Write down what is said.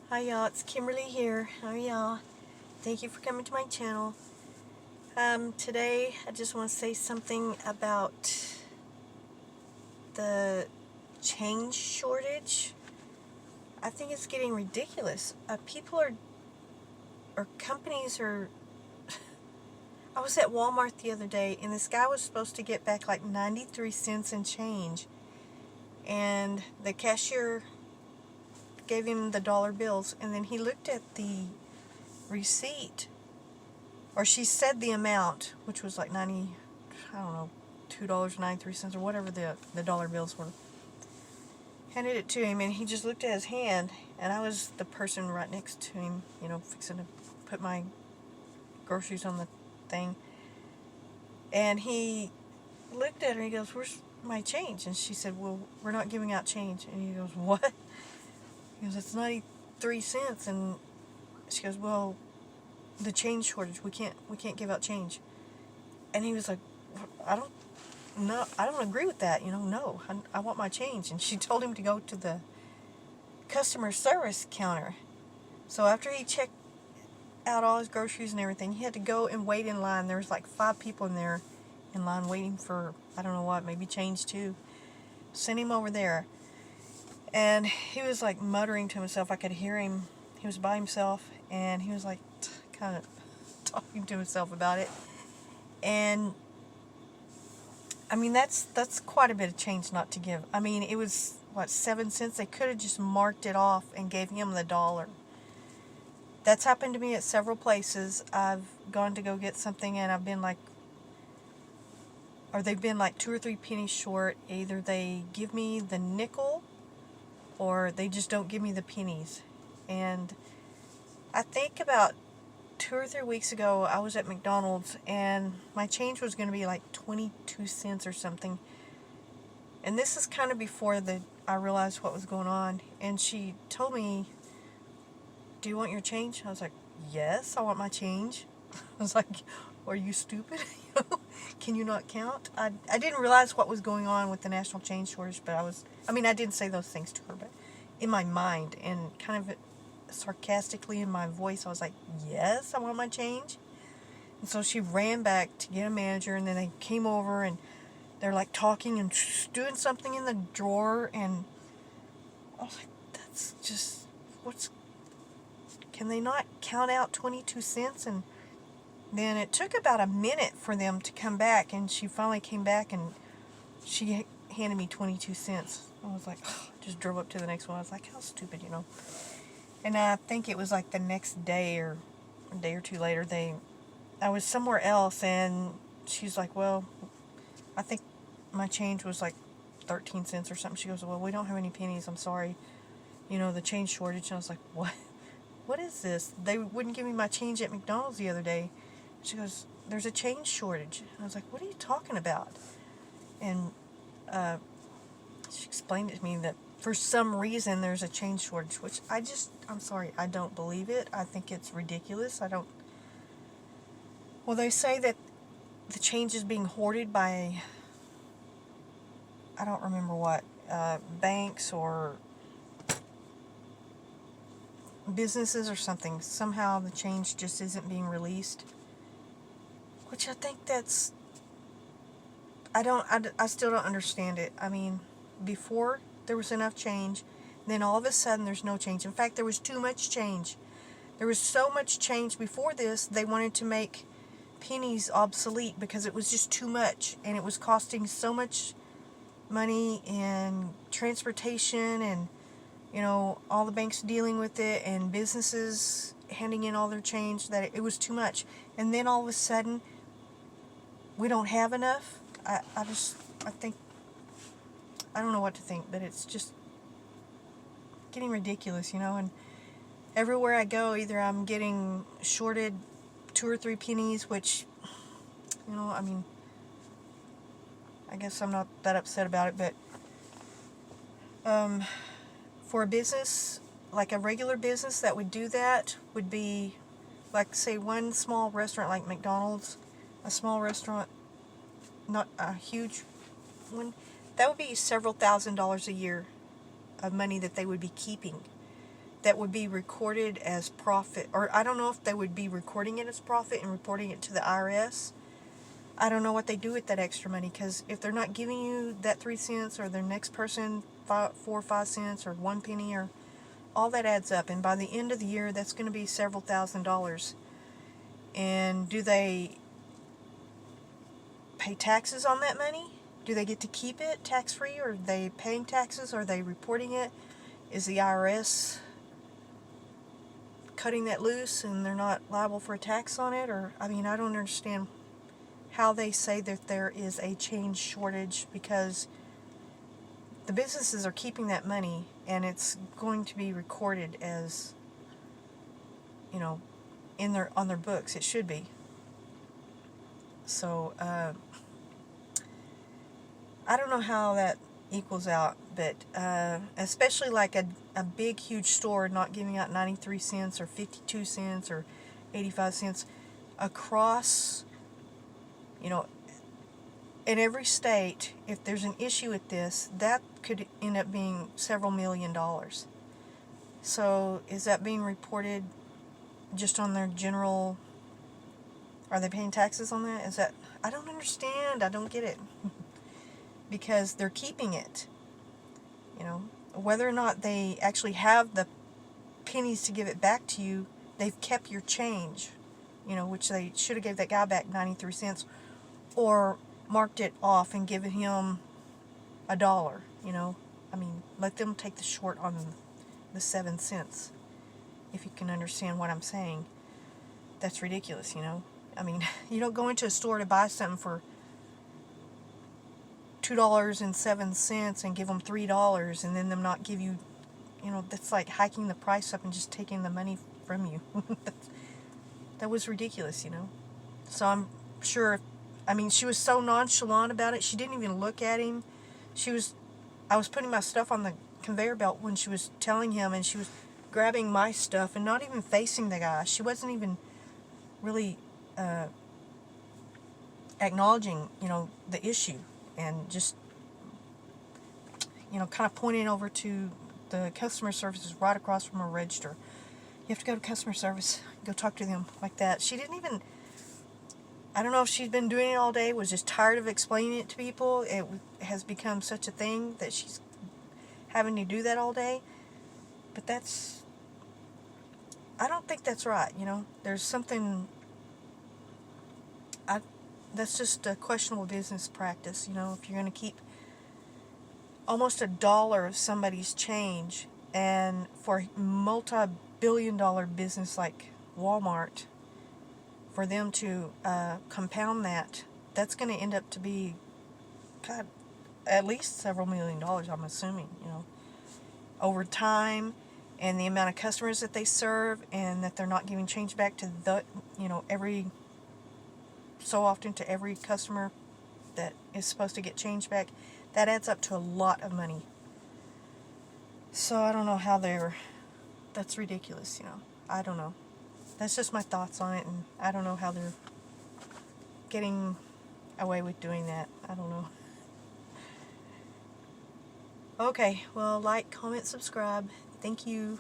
Hi y'all, it's Kimberly here. How are y'all? Thank you for coming to my channel. Today I just want to say something about the change shortage. I think it's getting ridiculous. People are, or companies are, I was at Walmart the other day and this guy was supposed to get back like 93 cents in change, and the cashier gave him the dollar bills, and then he looked at the receipt, or she said the amount, which was like $2.93 or whatever the dollar bills were. Handed it to him, and he just looked at his hand, and I was the person right next to him, fixing to put my groceries on the thing. And he looked at her and he goes, "Where's my change?" And she said, "Well, we're not giving out change." And he goes, "What?" He goes, "It's 93 cents. And she goes, "Well, the change shortage, we can't give out change." And he was like, I don't agree with that, no, I want my change." And she told him to go to the customer service counter. So after he checked out all his groceries and everything, he had to go and wait in line. There was like 5 people in there in line waiting for, I don't know what, maybe change too. Sent him over there, and he was like muttering to himself. I could hear him. He was by himself, and he was like kind of talking to himself about it. And I mean, that's quite a bit of change not to give. I mean, it was, what, 7 cents? They could have just marked it off and gave him the dollar. That's happened to me at several places. I've gone to go get something, and I've been like, or they've been like 2 or 3 pennies short. Either they give me the nickel, or they just don't give me the pennies. And I think about 2 or 3 weeks ago, I was at McDonald's, and my change was going to be like 22 cents or something. And this is kind of before I realized what was going on. And she told me, "Do you want your change?" I was like, "Yes, I want my change." I was like, "Are you stupid? Can you not count?" I didn't realize what was going on with the national change shortage, but I didn't say those things to her, but in my mind and kind of sarcastically in my voice, I was like, "Yes, I want my change." And so she ran back to get a manager, and then they came over, and they're like talking and doing something in the drawer, and I was like, "That's just, can they not count out 22 cents? And then it took about a minute for them to come back, and she finally came back, and she handed me 22 cents. I was like, just drove up to the next one. I was like, how stupid, And I think it was like the next day or a day or two later, I was somewhere else, and she's like, "Well, I think my change was like 13 cents or something." She goes, "Well, we don't have any pennies. I'm sorry. The change shortage." And I was like, "What? What is this? They wouldn't give me my change at McDonald's the other day." She goes, "There's a change shortage." And I was like, "What are you talking about?" And she explained it to me that for some reason there's a change shortage, which I'm sorry, I don't believe it. I think it's ridiculous. Well, they say that the change is being hoarded by, I don't remember what, banks or businesses or something. Somehow the change just isn't being released, which I think I still don't understand it. I mean, before there was enough change, then all of a sudden there's no change. In fact, there was too much change. There was so much change before this, they wanted to make pennies obsolete because it was just too much, and it was costing so much money in transportation, and all the banks dealing with it, and businesses handing in all their change, that it was too much. And then all of a sudden we don't have enough. I think, I don't know what to think, but it's just getting ridiculous, and everywhere I go, either I'm getting shorted 2 or 3 pennies, which, I guess I'm not that upset about it, but for a business, like a regular business that would do that, would be like, say, one small restaurant like McDonald's, a small restaurant, not a huge one, that would be several $1,000s a year of money that they would be keeping. that would be recorded as profit, or I don't know if they would be recording it as profit and reporting it to the IRS. I don't know what they do with that extra money, because if they're not giving you that 3 cents, or their next person 4 or 5 cents, or 1 penny, or all that adds up, and by the end of the year that's going to be several $1,000s. And do they pay taxes on that money? Do they get to keep it tax-free, or are they paying taxes? Are they reporting it? Is the IRS cutting that loose and they're not liable for a tax on it? Or, I mean, I don't understand how they say that there is a change shortage, because the businesses are keeping that money and it's going to be recorded as, you know, on their books. It should be. So I don't know how that equals out, but especially like a big huge store not giving out 93 cents or 52 cents or 85 cents across, you know, in every state. If there's an issue with this, that could end up being several $1 million. So is that being reported just on their general? Are they paying taxes on that? Is that, I don't understand. I don't get it. Because they're keeping it. You know, whether or not they actually have the pennies to give it back to you, they've kept your change. You know, which they should have gave that guy back 93 cents, or marked it off and given him $1. You know, I mean, let them take the short on the 7 cents. If you can understand what I'm saying, that's ridiculous. You know, I mean, you don't go into a store to buy something for $2.07 and give them $3, and then them not give you, you know, that's like hiking the price up and just taking the money from you. That was ridiculous, you know. So I'm sure, I mean, she was so nonchalant about it. She didn't even look at him. I was putting my stuff on the conveyor belt when she was telling him, and she was grabbing my stuff and not even facing the guy. She wasn't even really acknowledging, you know, the issue, and just, you know, kind of pointing over to the customer services right across from her register. You have to go to customer service, go talk to them, like that. She didn't even, I don't know if she's been doing it all day, was just tired of explaining it to people. It has become such a thing that she's having to do that all day. But that's, I don't think that's right, you know. There's something, that's just a questionable business practice, you know. If you're going to keep almost $1 of somebody's change, and for a multi-billion-dollar business like Wal-Mart, for them to compound that, that's going to end up to be, God, at least several $1 million, I'm assuming, you know, over time, and the amount of customers that they serve, and that they're not giving change back to the, you know, every so often to every customer that is supposed to get change back. That adds up to a lot of money. So I don't know how that's ridiculous, you know. I don't know. That's just my thoughts on it, and I don't know how they're getting away with doing that. I don't know. Okay, well, like, comment, subscribe. Thank you.